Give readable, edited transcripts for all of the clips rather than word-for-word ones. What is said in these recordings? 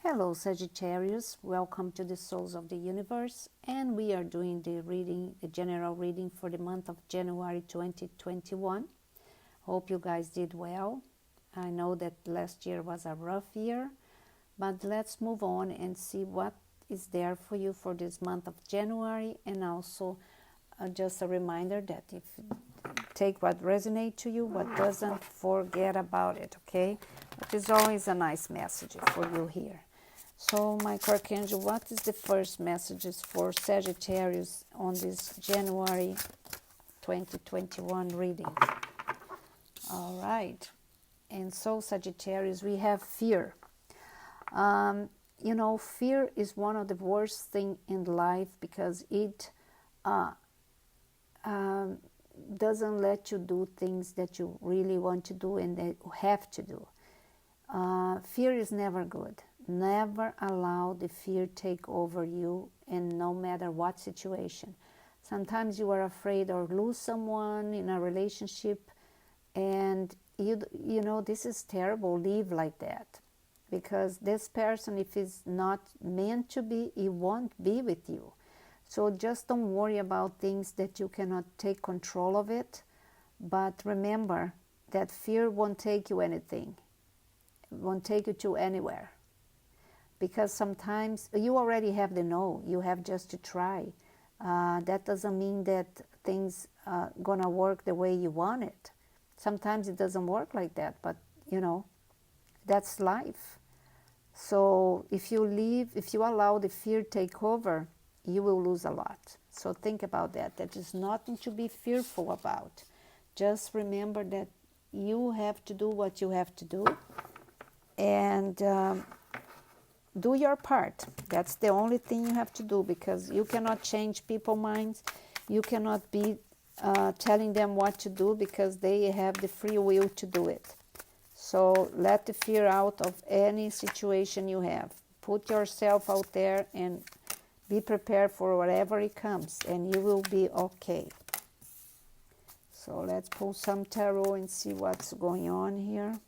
Hello Sagittarius, welcome to the Souls of the Universe, and we are doing the general reading for the month of January 2021. Hope you guys did well. I know that last year was a rough year, but let's move on and see what is there for you for this month of January, and also just a reminder that if take what resonates to you, what doesn't, forget about it, okay? It is always a nice message for you here. So, my Archangel, what is the first messages for Sagittarius on this January 2021 reading? All right. And so, Sagittarius, we have fear. Fear is one of the worst things in life because it doesn't let you do things that you really want to do and that you have to do. Fear is never good. Never allow the fear take over you, and no matter what situation. Sometimes you are afraid or lose someone in a relationship, and you know this is terrible. Live like that, because this person, if it's not meant to be, it won't be with you. So just don't worry about things that you cannot take control of it. But remember that fear won't take you anything. It won't take you to anywhere. Because sometimes you already have the no. You have just to try. That doesn't mean that things are gonna work the way you want it. Sometimes it doesn't work like that, but that's life. So if you allow the fear take over, you will lose a lot. So think about that. That is nothing to be fearful about. Just remember that you have to do what you have to do, and do your part. That's the only thing you have to do, because you cannot change people's minds. You cannot be telling them what to do, because they have the free will to do it. So let the fear out of any situation you have. Put yourself out there and be prepared for whatever it comes, and you will be okay. So let's pull some tarot and see what's going on here.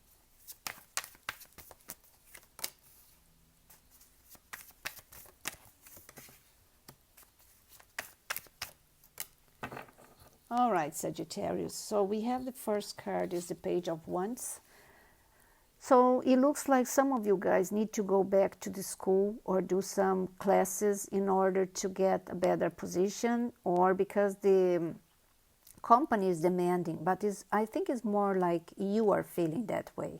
All right, Sagittarius. So we have the first card is the Page of Wands. So it looks like some of you guys need to go back to the school or do some classes in order to get a better position, or because the company is demanding. But I think it's more like you are feeling that way.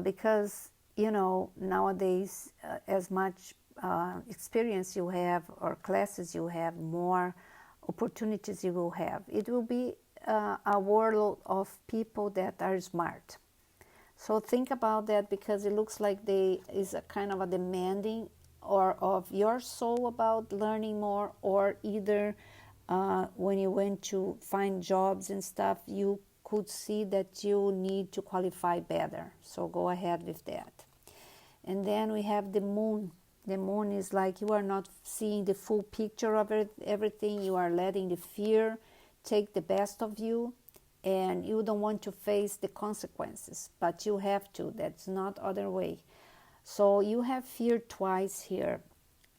Because, nowadays, as much experience you have or classes you have, more opportunities you will have. It will be a world of people that are smart. So think about that, because it looks like there is a kind of a demanding or of your soul about learning more, or either when you went to find jobs and stuff, you could see that you need to qualify better. So go ahead with that. And then we have the moon. The moon is like you are not seeing the full picture of everything. You are letting the fear take the best of you, and you don't want to face the consequences, but you have to. That's not other way. So you have fear twice here.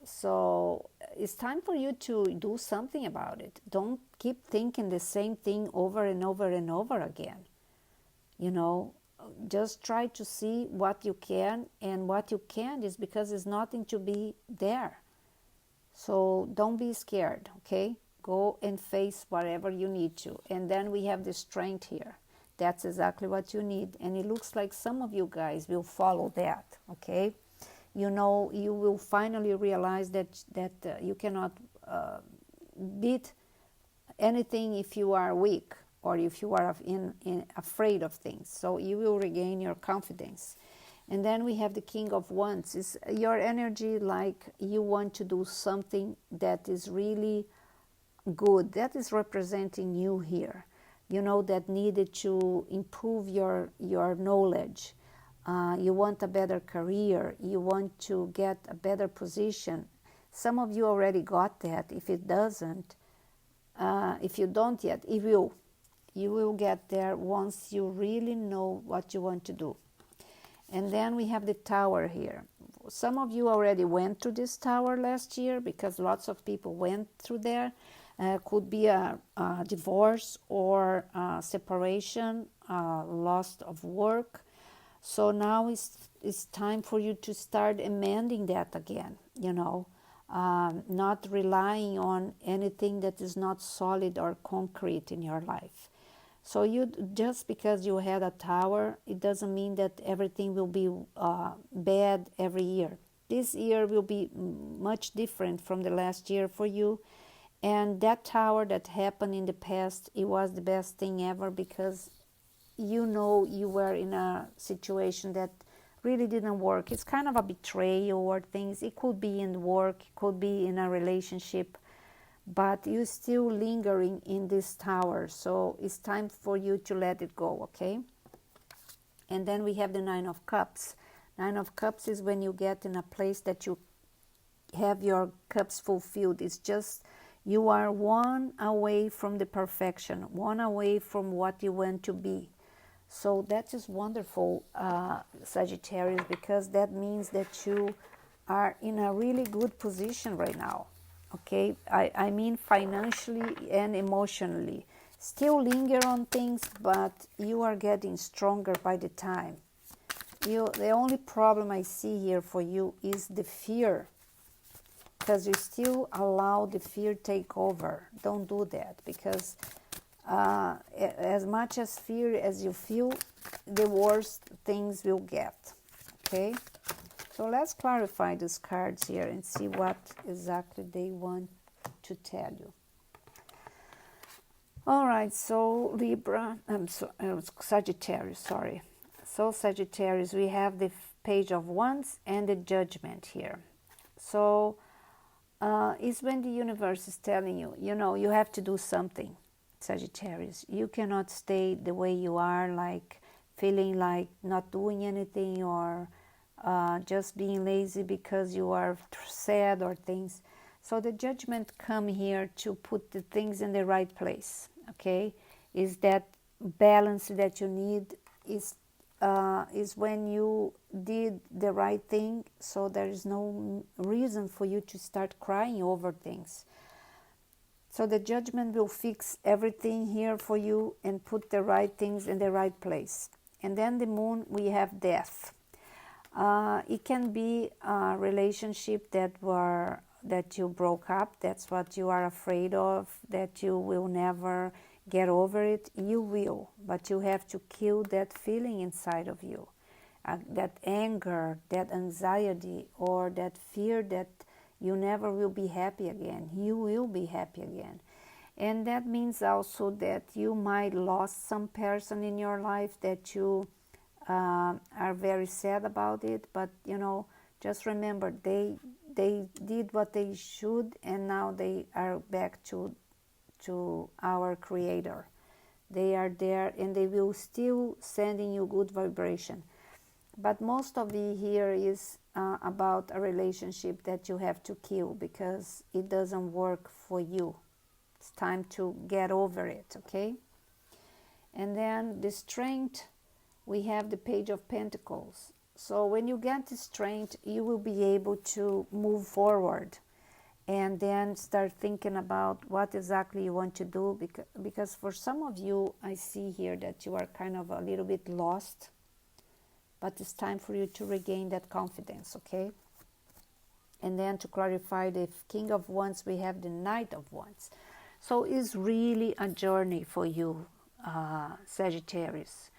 So it's time for you to do something about it. Don't keep thinking the same thing over and over and over again. Just try to see what you can, and what you can't is because there's nothing to be there. So don't be scared, okay? Go and face whatever you need to. And then we have the Strength here. That's exactly what you need. And it looks like some of you guys will follow that, okay? You will finally realize that you cannot beat anything if you are weak, or if you are afraid of things. So you will regain your confidence. And then we have the King of Wands. It's your energy, like you want to do something that is really good. That is representing you here. That needed to improve your knowledge. You want a better career. You want to get a better position. Some of you already got that. If you don't yet, it will. You will get there once you really know what you want to do. And then we have the Tower here. some of you already went through this tower last year, because lots of people went through there. Could be a divorce or a separation, loss of work. So now it's time for you to start amending that again, not relying on anything that is not solid or concrete in your life. So just because you had a tower, it doesn't mean that everything will be bad every year. This year will be much different from the last year for you. And that tower that happened in the past, it was the best thing ever, because you were in a situation that really didn't work. It's kind of a betrayal or things. It could be in work, it could be in a relationship, but you're still lingering in this tower. So it's time for you to let it go, okay? And then we have the Nine of Cups. Nine of Cups is when you get in a place that you have your cups fulfilled. It's just you are one away from the perfection, one away from what you want to be. So that is wonderful, Sagittarius, because that means that you are in a really good position right now, okay? I mean financially and emotionally. Still linger on things, but you are getting stronger by the time. The only problem I see here for you is the fear, because you still allow the fear take over. Don't do that, because as much as fear as you feel, the worst things will get, okay? So let's clarify these cards here and see what exactly they want to tell you. All right, so Sagittarius, sorry. So Sagittarius, we have the Page of Wands and the Judgment here. So it's when the universe is telling you, you have to do something, Sagittarius. You cannot stay the way you are, like feeling like not doing anything, or just being lazy because you are sad or things. So the Judgment come here to put the things in the right place, okay? Is that balance that you need is when you did the right thing, so there is no reason for you to start crying over things. So the Judgment will fix everything here for you and put the right things in the right place. And then the Moon, we have Death. It can be a relationship that you broke up. That's what you are afraid of, that you will never get over it. You will, but you have to kill that feeling inside of you, that anger, that anxiety, or that fear that you never will be happy again. You will be happy again. And that means also that you might lost some person in your life that you are very sad about it, but just remember, they did what they should, and now they are back to our Creator. They are there, and they will still sending you good vibration. But most of it here is about a relationship that you have to kill because it doesn't work for you. It's time to get over it, okay? And then the Strength, we have the Page of Pentacles. So when you get the Strength, you will be able to move forward and then start thinking about what exactly you want to do, because for some of you, I see here that you are kind of a little bit lost, but it's time for you to regain that confidence, okay? And then to clarify the King of Wands, we have the Knight of Wands. So it's really a journey for you, Sagittarius,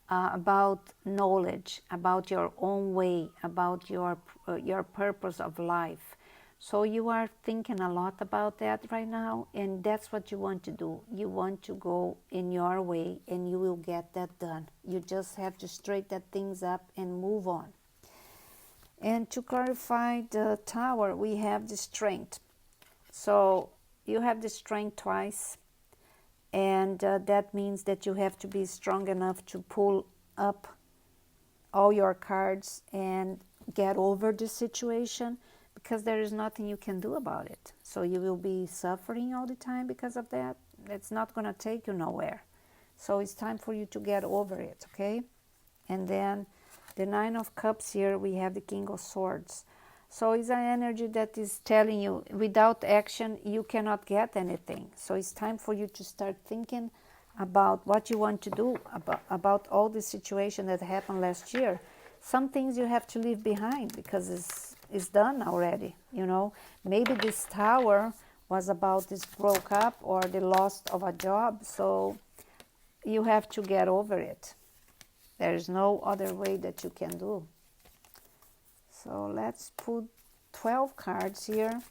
about knowledge, about your own way, about your purpose of life. So you are thinking a lot about that right now, and that's what you want to do. You want to go in your way, and you will get that done. You just have to straighten things up and move on. And to clarify the Tower, we have the Strength. So you have the Strength twice, and that means that you have to be strong enough to pull up all your cards and get over the situation, because there is nothing you can do about it. So you will be suffering all the time because of that. It's not going to take you nowhere. So it's time for you to get over it, okay? And then The Nine of Cups here, we have the King of Swords. So it's an energy that is telling you without action, you cannot get anything. So it's time for you to start thinking about what you want to do, about all the situation that happened last year. Some things you have to leave behind because it's done already, you know. Maybe this tower was about this broke up or the loss of a job, so you have to get over it. There is no other way that you can do. So let's put 12 cards here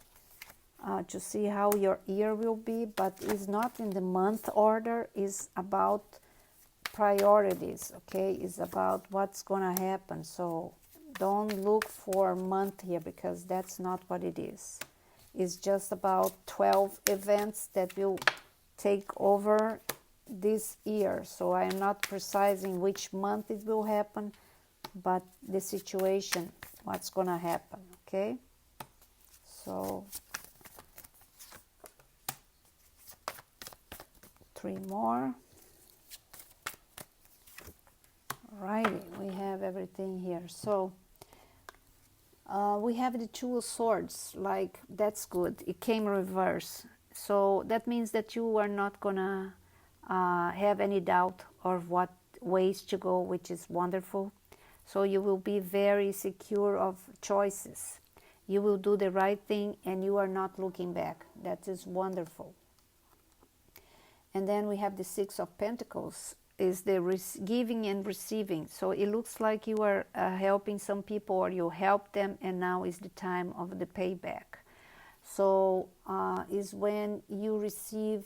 to see how your year will be, but it's not in the month order, it's about priorities, okay? It's about what's gonna happen. So don't look for month here because that's not what it is. It's just about 12 events that will take over this year. So I am not precising which month it will happen, but the situation, what's gonna happen, okay? So 3 more. Alrighty, we have everything here. So we have the Two of Swords, like that's good. It came reverse. So that means that you are not gonna have any doubt of what ways to go, which is wonderful. So you will be very secure of choices. You will do the right thing and you are not looking back. That is wonderful. And then we have the Six of Pentacles, is the giving and receiving. So it looks like you are helping some people or you help them and now is the time of the payback. So is when you receive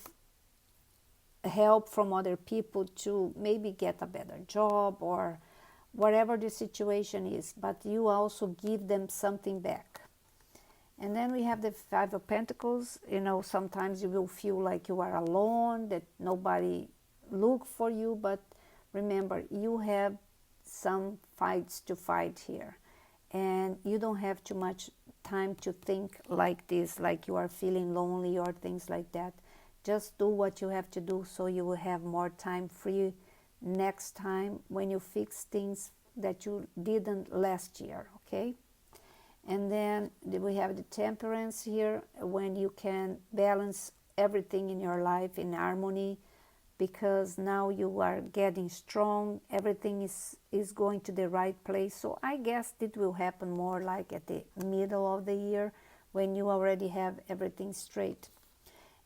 help from other people to maybe get a better job or whatever the situation is, but you also give them something back. And then we have the Five of Pentacles. You know, sometimes you will feel like you are alone, that nobody look for you, but remember, you have some fights to fight here. And you don't have too much time to think like this, like you are feeling lonely or things like that. Just do what you have to do so you will have more time free next time when you fix things that you didn't last year, okay? And then we have the Temperance here, when you can balance everything in your life in harmony, because now you are getting strong, everything is going to the right place. So I guess it will happen more like at the middle of the year when you already have everything straight.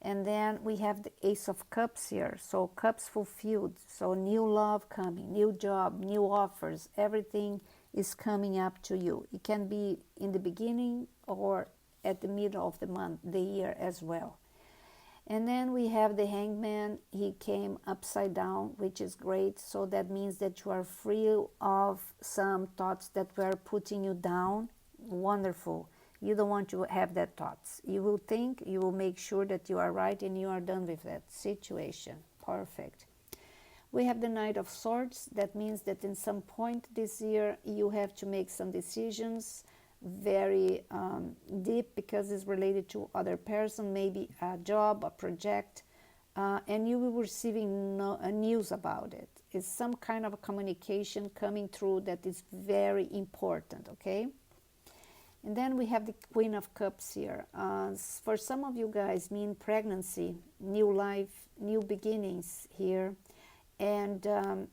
And then we have the Ace of Cups here, so cups fulfilled, so new love coming, new job, new offers, everything is coming up to you. It can be in the beginning or at the middle of the month, the year as well. And then we have the Hangman. He came upside down, which is great. So that means that you are free of some thoughts that were putting you down. Wonderful. You don't want to have that thoughts. You will think, you will make sure that you are right and you are done with that situation. Perfect. We have the Knight of Swords. That means that in some point this year you have to make some decisions, very deep, because it's related to other person, maybe a job, a project, and you will be receiving news about it. It's some kind of a communication coming through that is very important, okay? And then we have the Queen of Cups here. For some of you guys, mean pregnancy, new life, new beginnings here. And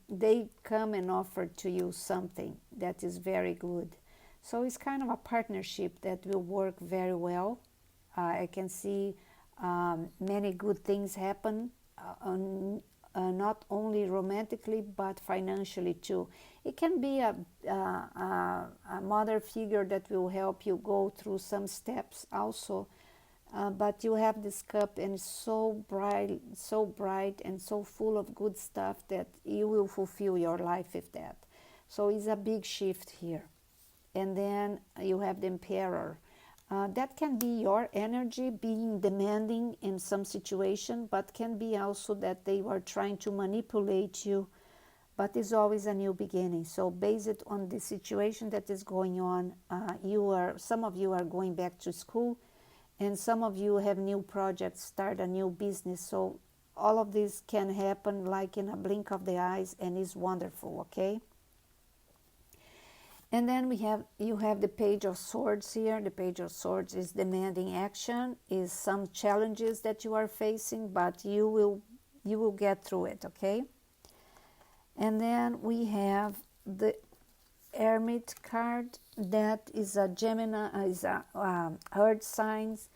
they come and offer to you something that is very good. So it's kind of a partnership that will work very well. I can see many good things happen, not only romantically, but financially too. It can be a mother figure that will help you go through some steps also. But you have this cup and it's so bright and so full of good stuff that you will fulfill your life with that. So it's a big shift here. And then you have the Emperor. That can be your energy being demanding in some situation, but can be also that they were trying to manipulate you. But it's always a new beginning. So based on the situation that is going on, some of you are going back to school, and some of you have new projects, start a new business. So all of this can happen like in a blink of the eyes, and is wonderful, okay? And then you have the Page of Swords here. The Page of Swords is demanding action, is some challenges that you are facing, but you will get through it, okay? And then we have the Hermit card. That is a Gemini, is a earth signs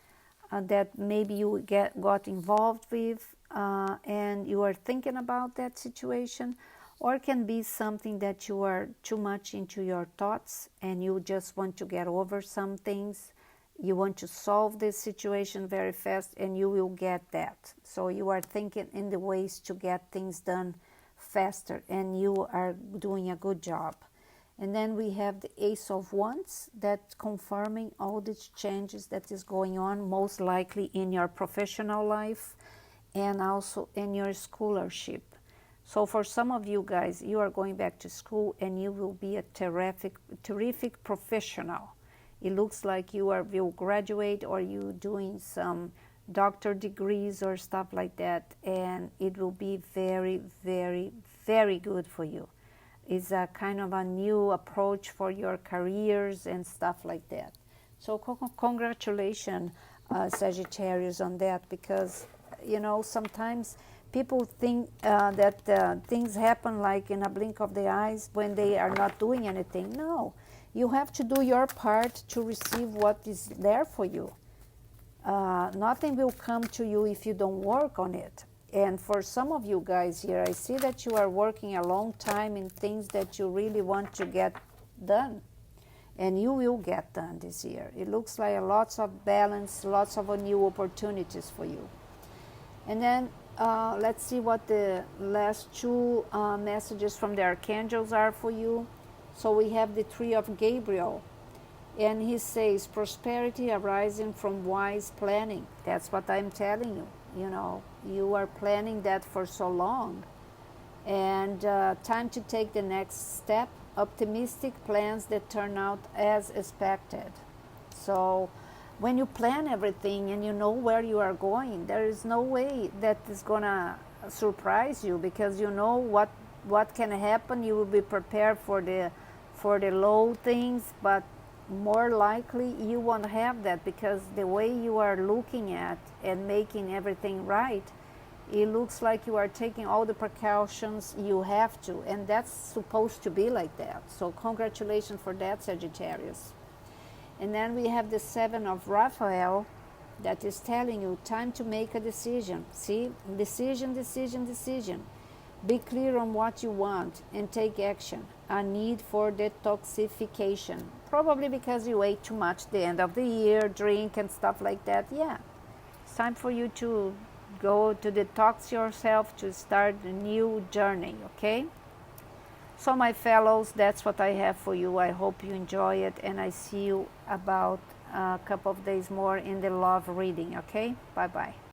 that maybe you got involved with, and you are thinking about that situation, or it can be something that you are too much into your thoughts and you just want to get over some things. You want to solve this situation very fast, and you will get that. So you are thinking in the ways to get things done faster, and you are doing a good job. And then we have the Ace of Wands, that's confirming all these changes that is going on, most likely in your professional life and also in your scholarship. So for some of you guys, you are going back to school and you will be a terrific professional. It looks like will graduate, or you doing some doctor degrees or stuff like that, and it will be very, very, very good for you. It's a kind of a new approach for your careers and stuff like that. So congratulations, Sagittarius, on that, because, you know, sometimes people think that things happen like in a blink of the eyes when they are not doing anything. No, you have to do your part to receive what is there for you. Nothing will come to you if you don't work on it. And for some of you guys here, I see that you are working a long time in things that you really want to get done. And you will get done this year. It looks like lots of balance, lots of new opportunities for you. And then let's see what the last two messages from the archangels are for you. So we have the Tree of Gabriel. And he says, prosperity arising from wise planning. That's what I'm telling you. You know, you are planning that for so long. And time to take the next step. Optimistic plans that turn out as expected. So when you plan everything and you know where you are going, there is no way that is going to surprise you, because you know what can happen. You will be prepared for the low things, but more likely you won't have that, because the way you are looking at and making everything right, it looks like you are taking all the precautions you have to, and that's supposed to be like that. So congratulations for that, Sagittarius. And then we have the Seven of Raphael, that is telling you time to make a decision. See, decision, decision, decision. Be clear on what you want and take action. A need for detoxification. Probably because you ate too much the end of the year, drink and stuff like that. Yeah, it's time for you to go to detox yourself, to start a new journey, okay? So my fellows, that's what I have for you. I hope you enjoy it, and I see you about a couple of days more in the love reading, okay? Bye-bye.